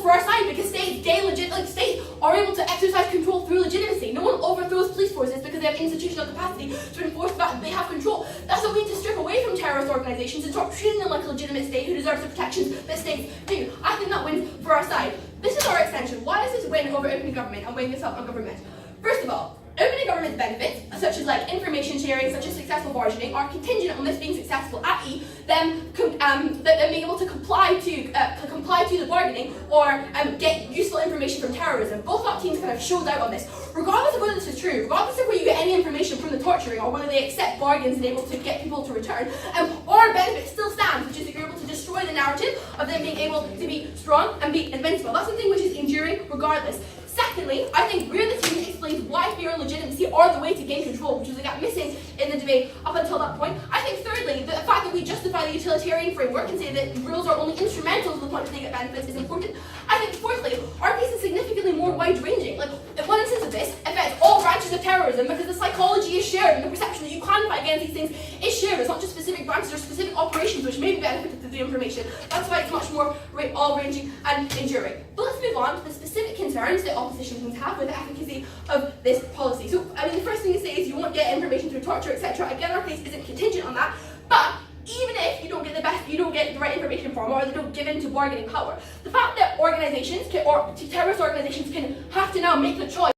for our side because states are able to exercise control through legitimacy. No one overthrows police forces because they have institutional capacity to enforce the fact that they have control. That's what we need to strip away from terrorist organisations and start treating them like a legitimate state who deserves the protections that states do. I think that wins for our side. This is our extension. Why does this win over opening government and weighing this up on government? First of all, opening government's benefits, such as information sharing, such as successful bargaining, are contingent on this being successful, i.e., them being able to comply to the bargaining or get useful information from terrorism. Both top teams kind of showed out on this. Regardless of whether this is true, regardless of whether you get any information from the torturing or whether they accept bargains and able to get people to return, our benefit still stands, which is that you're able to destroy the narrative of them being able to be strong and be invincible. That's something which is enduring regardless. Secondly, I think we're the team that explains why fear and legitimacy are the way to gain control, which was a gap missing in the debate up until that point. I think thirdly, the fact that we justify the utilitarian framework and say that rules are only instrumental to the point that they get benefits is important. I think fourthly, our case is significantly more wide-ranging. In one instance of this, affects all branches of terrorism because the psychology is shared and the perception that you can fight against these things is shared. It's not just specific branches or specific operations which may be benefited through the information. That's why it's much more all-ranging and enduring. But let's move on to the specific concerns that opposition teams have with the efficacy of this policy. So, the first thing to say is you won't get information through torture, etc. Again, our case isn't contingent on that, but even if you don't get the right information from or they don't give in to bargaining power, the fact that terrorist organizations have to now make the choice